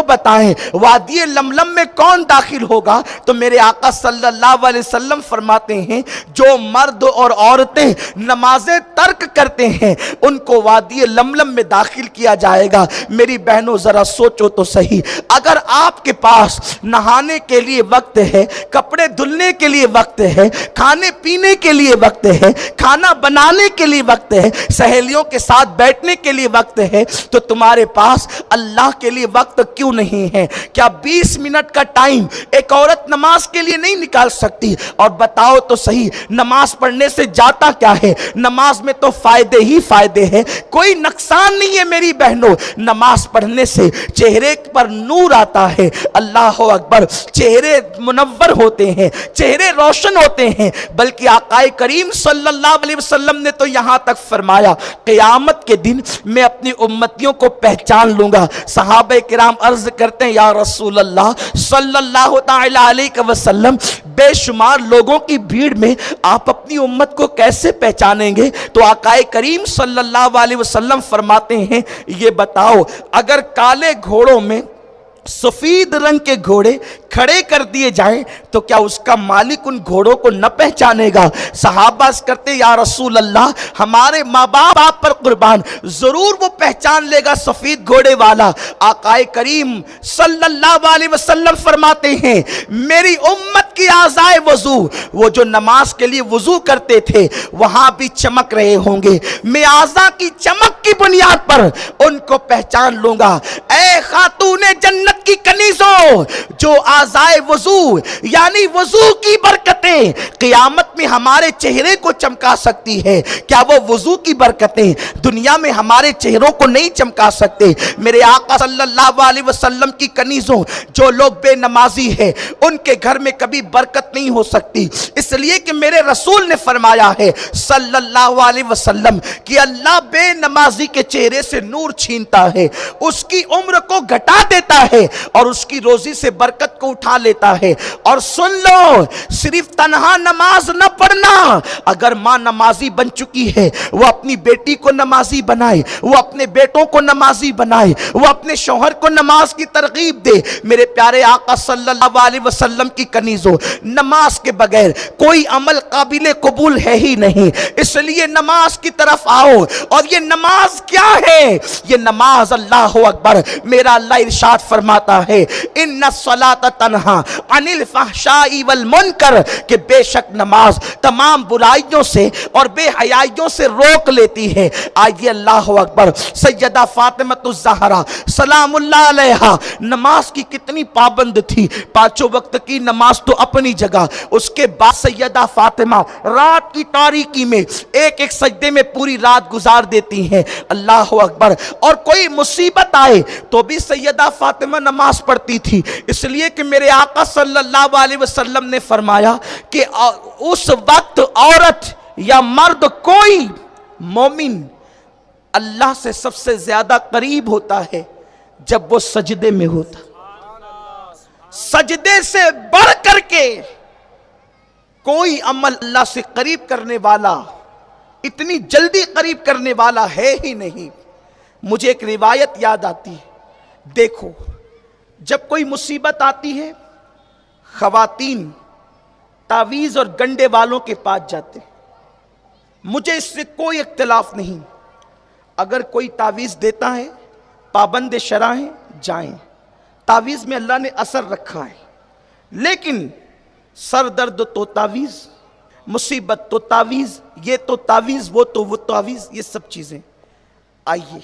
بتائیں وادی لملم میں کون داخل ہوگا؟ تو میرے آقا صلی اللہ علیہ وسلم فرماتے ہیں جو مرد اور عورتیں نمازیں ترک کرتے ہیں ان کو وادی لملم میں داخل کیا جائے گا۔ میری بہنوں ذرا سوچو تو صحیح، اگر آپ کے پاس نہانے کے لیے وقت ہے، کپڑے دھلنے کے لیے وقت ہے، کھانے پینے کے لیے وقت ہے، کھانا بنانے کے لیے وقت ہے، سہیلیوں کے ساتھ بیٹھنے کے لیے وقت ہے، تو تمہارے پاس اللہ کے لیے وقت کیوں نہیں ہے؟ کیا 20 منٹ کا ٹائم ایک عورت نماز کے لیے نہیں نکال سکتی؟ اور بتاؤ تو صحیح نماز پڑھنے سے جاتا کیا ہے؟ نماز میں تو فائدے ہی فائدے ہیں، کوئی نقصان نہیں ہے میری بہنوں۔ نماز پڑھنے سے چہرے پر نور آتا ہے، اللہ اکبر، چہرے منور ہوتے ہیں، چہرے روشن ہوتے ہیں۔ بلکہ آقا کریم صلی اللہ علیہ وسلم نے تو یہاں تک فرمایا قیامت کے دن میں اپنی امتیوں کو پہچان لوں گا۔ صحابہ کرام عرض کرتے ہیں یا رسول اللہ صلی اللہ تعالی علیہ وسلم بے شمار لوگوں کی بھیڑ میں آپ اپنی امت کو کیسے پہچانیں گے؟ تو آقا کریم صلی اللہ علیہ وسلم فرماتے ہیں یہ بتاؤ اگر کالے گھوڑوں میں سفید رنگ کے گھوڑے کھڑے کر دیے جائیں تو کیا اس کا مالک ان گھوڑوں کو نہ پہچانے گا؟ صحابہ کرتے یا رسول اللہ ہمارے ماں باپ پر قربان، ضرور وہ پہچان لے گا سفید گھوڑے والا۔ آقا کریم صلی اللہ علیہ وسلم فرماتے ہیں میری امت کی اعضائے وضو، وہ جو نماز کے لیے وضو کرتے تھے وہاں بھی چمک رہے ہوں گے، میں اعضاء کی چمک کی بنیاد پر ان کو پہچان لوں گا۔ اے خاتون جنت کی کنیزوں، جو اعضائے وضو یعنی وضو کی برکتیں قیامت میں ہمارے چہرے کو چمکا سکتی ہے، کیا وہ وضو کی برکتیں دنیا میں ہمارے چہروں کو نہیں چمکا سکتے؟ میرے آقا صلی اللہ علیہ وسلم کی کنیزوں، جو لوگ بے نمازی ہیں ان کے گھر میں کبھی برکت نہیں ہو سکتی، اس لیے کہ میرے رسول نے فرمایا ہے صلی اللہ علیہ وسلم کہ اللہ بے نمازی کے چہرے سے نور چھینتا ہے، اس کی عمر کو گھٹا دیتا ہے اور اس کی روزی سے برکت کو اٹھا لیتا ہے۔ اور سن لو، صرف تنہا نماز نہ پڑھنا، اگر ماں نمازی بن چکی ہے وہ اپنی بیٹی کو نمازی بنائے، وہ اپنے بیٹوں کو نمازی بنائے، وہ اپنے شوہر کو نماز کی ترغیب دے۔ میرے پیارے آقا صلی اللہ علیہ وسلم کی کنیزوں، نماز کے بغیر کوئی عمل قابل قبول ہے ہی نہیں، اس لیے نماز کی طرف آؤ۔ اور یہ نماز کیا ہے؟ یہ نماز اللہ اکبر، میرا اللہ ارشاد فرماتا ہے ان الصلاۃ تنہا عن الفحشاء والمنکر، کہ بے شک نماز تمام برائیوں سے اور بے حیائیوں سے روک لیتی ہے۔ آئیے اللہ اکبر، سیدہ فاطمہ الزہرا سلام اللہ علیہا نماز کی کتنی پابند تھی، پانچوں وقت کی نماز تو اپنی جگہ، اس کے بعد سیدہ فاطمہ رات کی تاریکی میں ایک ایک سجدے میں پوری رات گزار دیتی ہیں۔ اللہ اکبر، اور کوئی مصیبت آئے تو بھی سیدہ فاطمہ نماز پڑھتی تھی، اس لیے کہ میرے آقا صلی اللہ علیہ وسلم نے فرمایا کہ اس وقت عورت یا مرد کوئی مومن اللہ سے سب سے زیادہ قریب ہوتا ہے جب وہ سجدے میں ہوتا۔ سجدے سے بڑھ کر کے کوئی عمل اللہ سے قریب کرنے والا، اتنی جلدی قریب کرنے والا ہے ہی نہیں۔ مجھے ایک روایت یاد آتی ہے، دیکھو جب کوئی مصیبت آتی ہے خواتین تعویذ اور گنڈے والوں کے پاس جاتے، مجھے اس سے کوئی اختلاف نہیں، اگر کوئی تعویذ دیتا ہے پابند شرع ہیں جائیں، تعویذ میں اللہ نے اثر رکھا ہے، لیکن سر درد تو تعویذ، مصیبت تو تعویذ، یہ تو تعویذ، وہ تو وہ تعویذ، یہ سب چیزیں۔ آئیے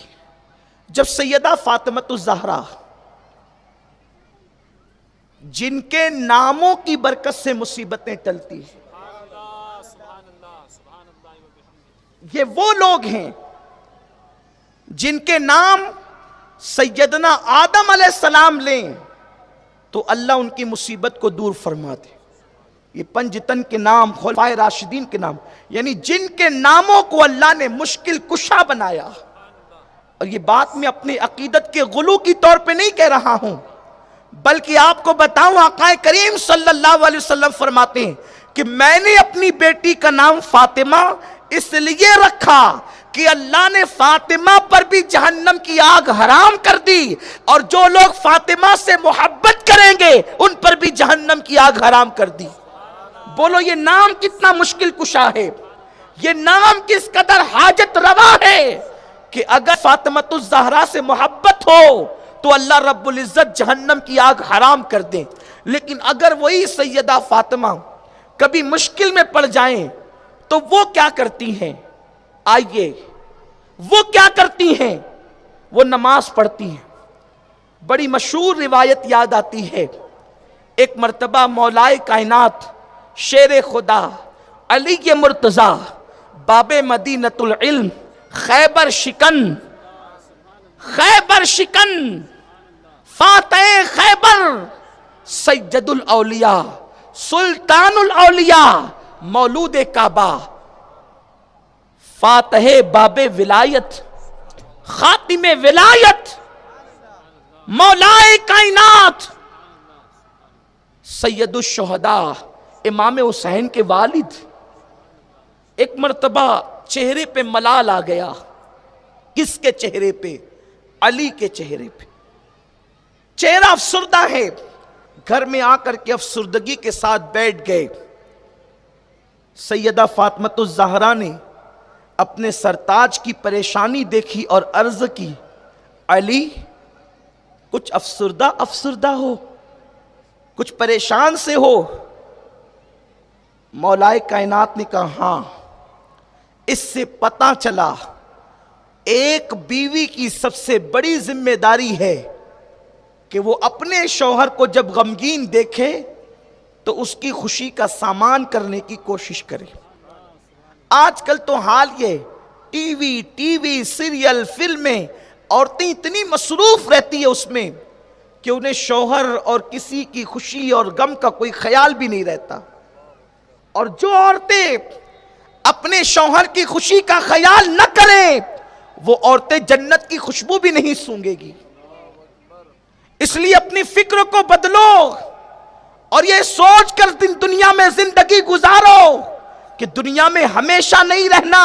جب سیدہ فاطمہ الزہرا جن کے ناموں کی برکت سے مصیبتیں ٹلتی ہیں، یہ وہ لوگ ہیں جن کے نام سیدنا آدم علیہ السلام لیں تو اللہ ان کی مصیبت کو دور فرما دے۔ یہ پنجتن کے نام، خلفائے راشدین کے نام، یعنی جن کے ناموں کو اللہ نے مشکل کشا بنایا۔ اور یہ بات میں اپنے عقیدت کے غلو کی طور پہ نہیں کہہ رہا ہوں، بلکہ آپ کو بتاؤں آقا کریم صلی اللہ علیہ وسلم فرماتے ہیں کہ میں نے اپنی بیٹی کا نام فاطمہ اس لیے رکھا کہ اللہ نے فاطمہ پر بھی جہنم کی آگ حرام کر دی، اور جو لوگ فاطمہ سے محبت کریں گے ان پر بھی جہنم کی آگ حرام کر دی۔ بولو یہ نام کتنا مشکل کشا ہے، یہ نام کس قدر حاجت روا ہے کہ اگر فاطمۃ الزہرا سے محبت ہو تو اللہ رب العزت جہنم کی آگ حرام کر دیں۔ لیکن اگر وہی سیدہ فاطمہ کبھی مشکل میں پڑ جائیں تو وہ کیا کرتی ہیں؟ آئیے وہ کیا کرتی ہیں؟ وہ نماز پڑھتی ہیں۔ بڑی مشہور روایت یاد آتی ہے، ایک مرتبہ مولائے کائنات شیر خدا علی مرتضی باب مدینۃ العلم خیبر شکن فاتح خیبر سید الاولیاء سلطان الاولیاء مولود کعبہ فاتح باب ولایت خاتم ولایت مولائے کائنات سید الشہداء امام حسین کے والد، ایک مرتبہ چہرے پہ ملال آ گیا۔ کس کے چہرے پہ؟ علی کے چہرے پہ۔ چہرہ افسردہ ہے، گھر میں آ کر کے افسردگی کے ساتھ بیٹھ گئے۔ سیدہ فاطمۃ الزہرا نے اپنے سرتاج کی پریشانی دیکھی اور عرض کی، علی کچھ افسردہ ہو، کچھ پریشان سے ہو؟ مولائے کائنات نے کہا ہاں، اس سے پتہ چلا ایک بیوی کی سب سے بڑی ذمہ داری ہے کہ وہ اپنے شوہر کو جب غمگین دیکھے تو اس کی خوشی کا سامان کرنے کی کوشش کرے۔ آج کل تو حال یہ ٹی وی سیریل فلمیں، عورتیں اتنی مصروف رہتی ہے اس میں کہ انہیں شوہر اور کسی کی خوشی اور غم کا کوئی خیال بھی نہیں رہتا۔ اور جو عورتیں اپنے شوہر کی خوشی کا خیال نہ کریں وہ عورتیں جنت کی خوشبو بھی نہیں سونگے گی۔ اس لیے اپنی فکر کو بدلو اور یہ سوچ کر دنیا میں زندگی گزارو کہ دنیا میں ہمیشہ نہیں رہنا،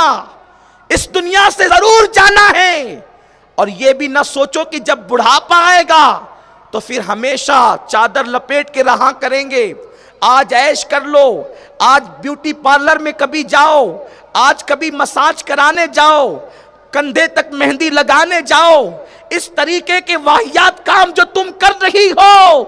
اس دنیا سے ضرور جانا ہے۔ اور یہ بھی نہ سوچو کہ جب بڑھاپا آئے گا تو پھر ہمیشہ چادر لپیٹ کے رہا کریں گے۔ آج عیش کر لو، آج بیوٹی پارلر میں کبھی جاؤ، آج کبھی مساج کرانے جاؤ، کندھے تک مہندی لگانے جاؤ۔ اس طریقے کے واہیات کام جو تم کر رہی ہو،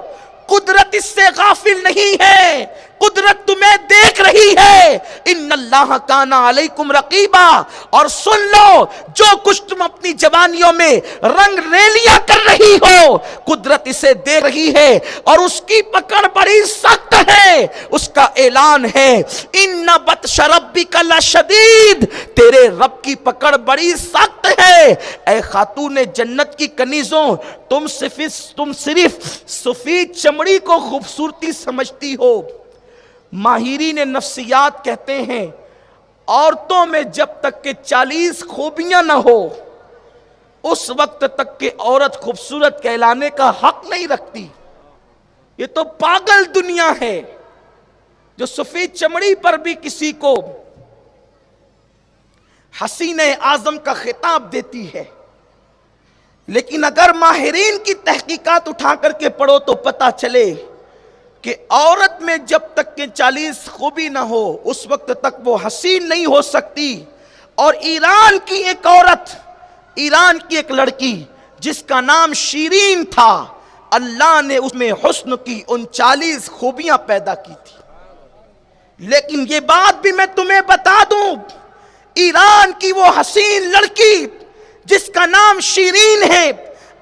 قدرت اس سے غافل نہیں ہے، قدرت تمہیں دیکھ رہی ہے۔ ان اللہ کان علیکم رقیبا۔ اور سن لو، جو کچھ تم اپنی جوانیوں میں رنگ ریلیاں کر رہی ہو، قدرت اسے دیکھ رہی ہے اور اس کی پکڑ بڑی سخت ہے۔ اس کا اعلان ہے ان بطش ربک لشدید، تیرے رب کی پکڑ بڑی سخت ہے۔ اے خاتون جنت کی کنیزوں، تم صرف سفید چمڑی کو خوبصورتی سمجھتی ہو۔ ماہرین نفسیات کہتے ہیں عورتوں میں جب تک کہ 40 خوبیاں نہ ہو اس وقت تک کہ عورت خوبصورت کہلانے کا حق نہیں رکھتی۔ یہ تو پاگل دنیا ہے جو سفید چمڑی پر بھی کسی کو حسین اعظم کا خطاب دیتی ہے۔ لیکن اگر ماہرین کی تحقیقات اٹھا کر کے پڑھو تو پتہ چلے کہ عورت میں جب تک کہ 40 خوبی نہ ہو اس وقت تک وہ حسین نہیں ہو سکتی۔ اور ایران کی ایک عورت، ایران کی ایک لڑکی جس کا نام شیرین تھا، اللہ نے اس میں حسن کی 39 خوبیاں پیدا کی تھی۔ لیکن یہ بات بھی میں تمہیں بتا دوں، ایران کی وہ حسین لڑکی جس کا نام شیرین ہے،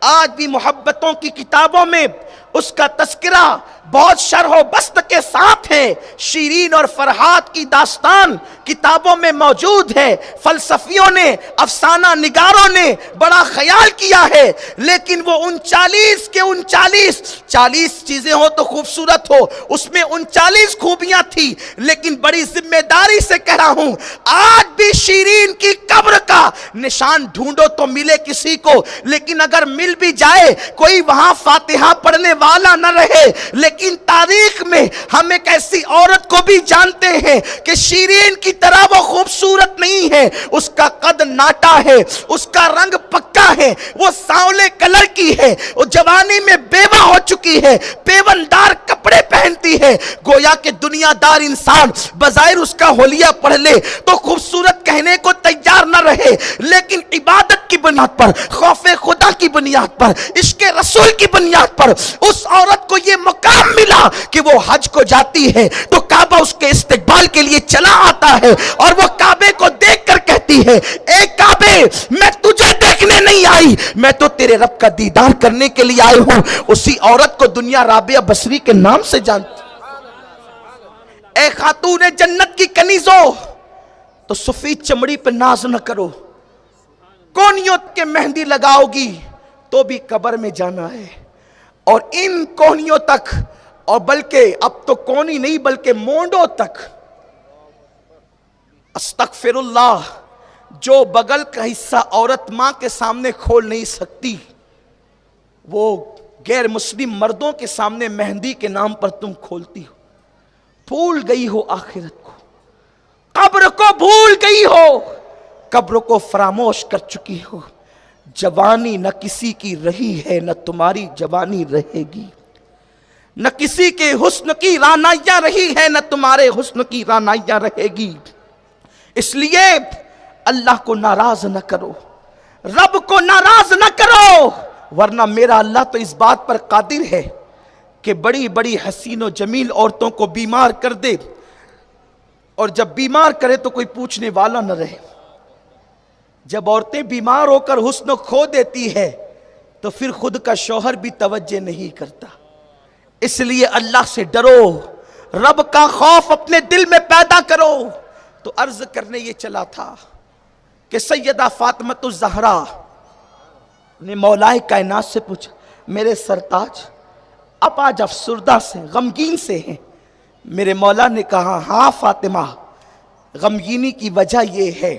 آج بھی محبتوں کی کتابوں میں اس کا تذکرہ بہت شرح و بسط کے ساتھ ہے۔ شیرین اور فرحات کی داستان کتابوں میں موجود ہے، فلسفیوں نے، افسانہ نگاروں نے بڑا خیال کیا ہے۔ لیکن وہ 39 کے 40 چیزیں ہو تو خوبصورت ہو، اس میں 39 خوبیاں تھی۔ لیکن بڑی ذمہ داری سے کہہ رہا ہوں، آج بھی شیرین کی قبر کا نشان ڈھونڈو تو ملے کسی کو، لیکن اگر مل مل بھی جائے کوئی وہاں فاتحہ پڑھنے والا نہ رہے، لیکن تاریخ میں ہم ایک ایسی عورت کو بھی جانتے ہیں کہ شیرین کی طرح وہ خوبصورت نہیں ہے، اس کا قد ناٹا ہے، اس کا رنگ پکا ہے، وہ سانولے کلر کی ہے، وہ جوانی میں بیوہ ہو چکی ہے، پیوندار کپڑے پہنتی ہے، گویا کہ دنیا دار انسان بظاہر اس کا حلیہ پڑھ لے تو خوبصورت کہنے کو تیار نہ رہے، لیکن عبادت کی بنیاد پر، خوف خدا کی بنیاد پر، عشق رسول کی بنیاد پر اس عورت کو یہ مقام ملا کہ وہ حج کو جاتی ہے تو کعبہ اس کے استقبال کے لیے چلا آتا ہے، اور وہ کعبے کو دیکھ کر کہتی ہے اے کعبے میں تجھے دیکھنے نہیں آئی، میں تو تیرے رب کا دیدار کرنے کے لیے آئی ہوں۔ اسی عورت کو دنیا رابعہ بصری کے نام سے جانتی۔ اے خاتون جنت کی کنیزوں، تو سفید چمڑی پہ ناز نہ کرو، کونیوں کے مہندی لگاؤ گی تو بھی قبر میں جانا ہے، اور ان کونیوں تک، اور بلکہ اب تو کونی نہیں بلکہ مونڈوں تک، استغفر اللہ، جو بغل کا حصہ عورت ماں کے سامنے کھول نہیں سکتی وہ غیر مسلم مردوں کے سامنے مہندی کے نام پر تم کھولتی ہو۔ بھول گئی ہو آخرت کو، قبر کو بھول گئی ہو، قبر کو فراموش کر چکی ہو۔ جوانی نہ کسی کی رہی ہے، نہ تمہاری جوانی رہے گی، نہ کسی کے حسن کی رانائیاں رہی ہے، نہ تمہارے حسن کی رانائیاں رہے گی۔ اس لیے اللہ کو ناراض نہ کرو، رب کو ناراض نہ کرو، ورنہ میرا اللہ تو اس بات پر قادر ہے کہ بڑی بڑی حسین و جمیل عورتوں کو بیمار کر دے، اور جب بیمار کرے تو کوئی پوچھنے والا نہ رہے۔ جب عورتیں بیمار ہو کر حسن کھو دیتی ہے تو پھر خود کا شوہر بھی توجہ نہیں کرتا۔ اس لیے اللہ سے ڈرو، رب کا خوف اپنے دل میں پیدا کرو۔ تو عرض کرنے یہ چلا تھا کہ سیدہ فاطمۃ الزہرا نے مولا کائنات سے پوچھا میرے سرتاج اب آج افسردہ سے غمگین سے ہیں؟ میرے مولا نے کہا ہاں فاطمہ، غمگینی کی وجہ یہ ہے